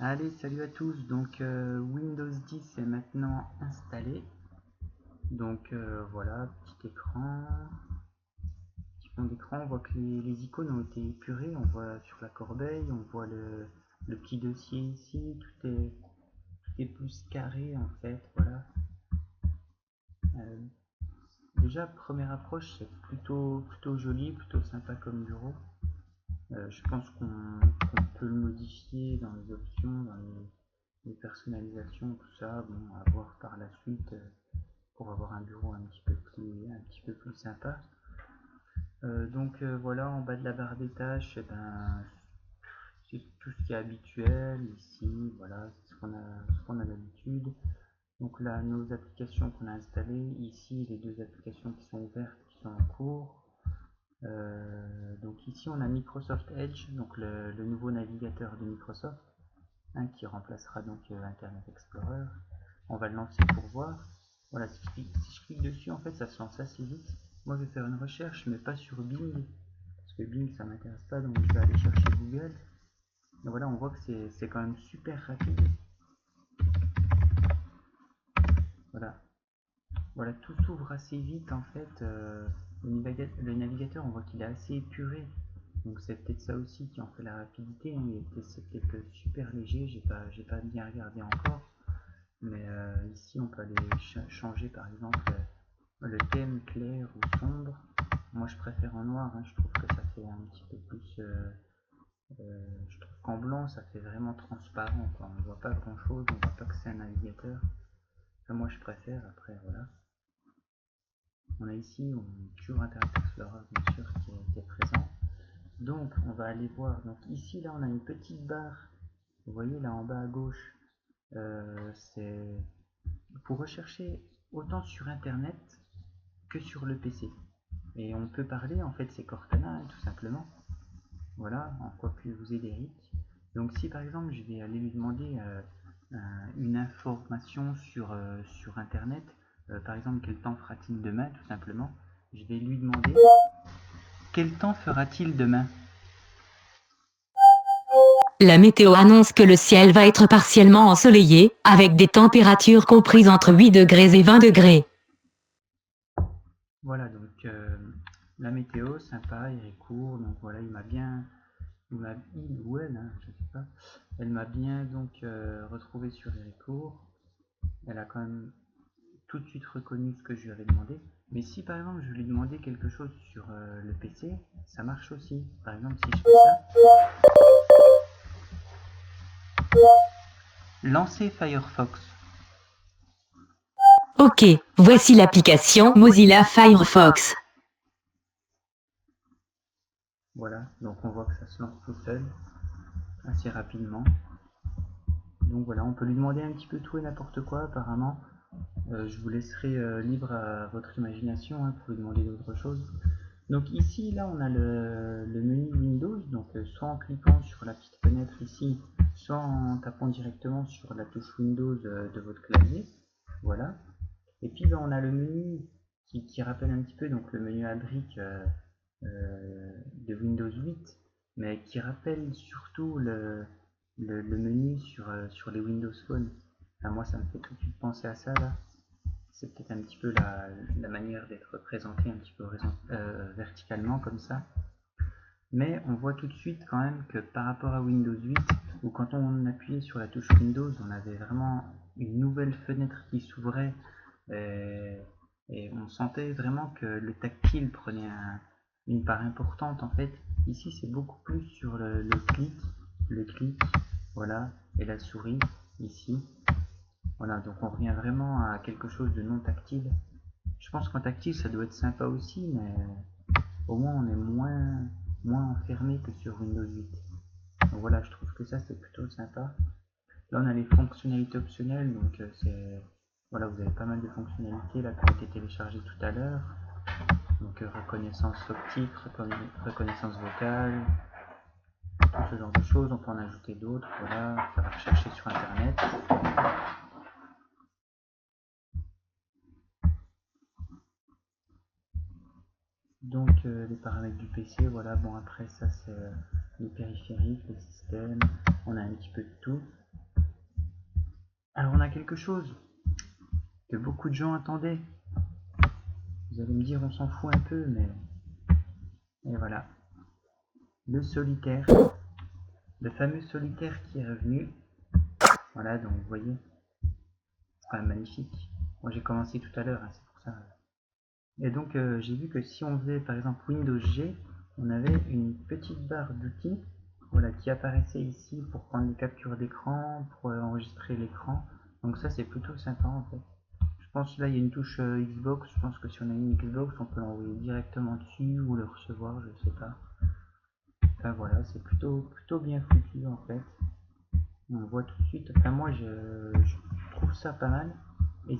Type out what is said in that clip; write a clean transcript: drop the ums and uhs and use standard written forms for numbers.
Allez, salut à tous. Donc Windows 10 est maintenant installé. Donc voilà, petit écran. Petit fond d'écran, on voit que les icônes ont été épurées. On voit sur la corbeille, on voit le petit dossier ici. Tout est plus carré en fait. Voilà. Euh, Déjà, première approche, c'est plutôt joli, plutôt sympa comme bureau. Je pense qu'on peut le modifier dans les options, dans les personnalisations, tout ça. Bon, à voir par la suite. Pour avoir un bureau un petit peu plus sympa. Voilà, en bas de la barre des tâches, c'est tout ce qui est habituel ici, voilà, c'est ce qu'on a d'habitude. Donc là, nos applications qu'on a installées, ici les deux applications qui sont ouvertes, qui sont en cours. Donc ici on a Microsoft Edge, donc le nouveau navigateur de Microsoft, qui remplacera donc Internet Explorer. On va le lancer pour voir. Voilà, si je clique dessus, en fait, ça se lance assez vite. Moi, je vais faire une recherche, mais pas sur Bing, parce que Bing, ça m'intéresse pas, donc je vais aller chercher Google. Et voilà, on voit que c'est quand même super rapide. Voilà, voilà, tout s'ouvre assez vite, en fait. Le navigateur, on voit qu'il est assez épuré. Donc c'est peut-être ça aussi qui en fait la rapidité. C'est peut-être super léger, j'ai pas bien regardé encore. Mais ici, on peut aller changer, par exemple, le thème clair ou sombre. Moi je préfère en noir, je trouve que ça fait un petit peu plus. Je trouve qu'en blanc ça fait vraiment transparent, quoi. On ne voit pas grand chose, on ne voit pas que c'est un navigateur. Enfin, moi je préfère, après voilà. On a ici toujours Internet Explorer bien sûr qui est présent. Donc on va aller voir. Donc ici là on a une petite barre. Vous voyez là en bas à gauche, c'est pour rechercher autant sur internet que sur le PC. Et on peut parler, en fait, c'est Cortana, tout simplement. Voilà, en quoi puis vous aider, Eric. Donc, si par exemple, je vais aller lui demander une information sur Internet, par exemple, quel temps fera-t-il demain, tout simplement, je vais lui demander quel temps fera-t-il demain. La météo annonce que le ciel va être partiellement ensoleillé, avec des températures comprises entre 8 degrés et 20 degrés. Voilà, donc la météo, sympa, il est court, donc voilà, il ou elle, je sais pas, elle m'a bien donc retrouvé sur Héricourt. Elle a quand même tout de suite reconnu ce que je lui avais demandé. Mais si par exemple je lui demandais quelque chose sur le PC, ça marche aussi. Par exemple, si je fais ça, lancer Firefox. Ok, voici l'application Mozilla Firefox. Voilà, donc on voit que ça se lance tout seul, assez rapidement. Donc voilà, on peut lui demander un petit peu tout et n'importe quoi apparemment. Je vous laisserai libre à votre imagination pour lui demander d'autres choses. Donc ici, là, on a le menu Windows, donc soit en cliquant sur la petite fenêtre ici, soit en tapant directement sur la touche Windows de votre clavier. Voilà. Et puis on a le menu qui rappelle un petit peu donc le menu à briques de Windows 8, mais qui rappelle surtout le menu sur les Windows Phone. Enfin, moi, ça me fait tout de suite penser à ça là. C'est peut-être un petit peu la manière d'être présenté un petit peu verticalement comme ça. Mais on voit tout de suite quand même que par rapport à Windows 8, où quand on appuyait sur la touche Windows, on avait vraiment une nouvelle fenêtre qui s'ouvrait et on sentait vraiment que le tactile prenait une part importante en fait. Ici c'est beaucoup plus sur le clic, voilà, et la souris ici. Voilà, donc on revient vraiment à quelque chose de non tactile. Je pense qu'en tactile ça doit être sympa aussi, mais au moins on est moins enfermé que sur Windows 8. Donc voilà, je trouve que ça c'est plutôt sympa. Là on a les fonctionnalités optionnelles, donc voilà, vous avez pas mal de fonctionnalités là qui ont été téléchargées tout à l'heure. Donc reconnaissance optique, reconnaissance vocale, tout ce genre de choses. On peut en ajouter d'autres, voilà, faire rechercher sur internet. Donc les paramètres du PC, voilà, bon après ça c'est les périphériques, les systèmes, on a un petit peu de tout. Alors on a quelque chose que beaucoup de gens attendaient. Vous allez me dire on s'en fout un peu, mais... Et voilà. Le solitaire. Le fameux solitaire qui est revenu. Voilà, donc vous voyez. C'est quand même magnifique. Moi j'ai commencé tout à l'heure, hein, c'est pour ça. Et donc j'ai vu que si on faisait par exemple Windows G, on avait une petite barre d'outils, voilà, qui apparaissait ici pour prendre les captures d'écran, pour enregistrer l'écran. Donc ça c'est plutôt sympa en fait. Je pense là il y a une touche Xbox, je pense que si on a une Xbox on peut l'envoyer directement dessus ou le recevoir, je sais pas. Enfin voilà, c'est plutôt bien foutu en fait. On voit tout de suite, enfin moi je trouve ça pas mal. Et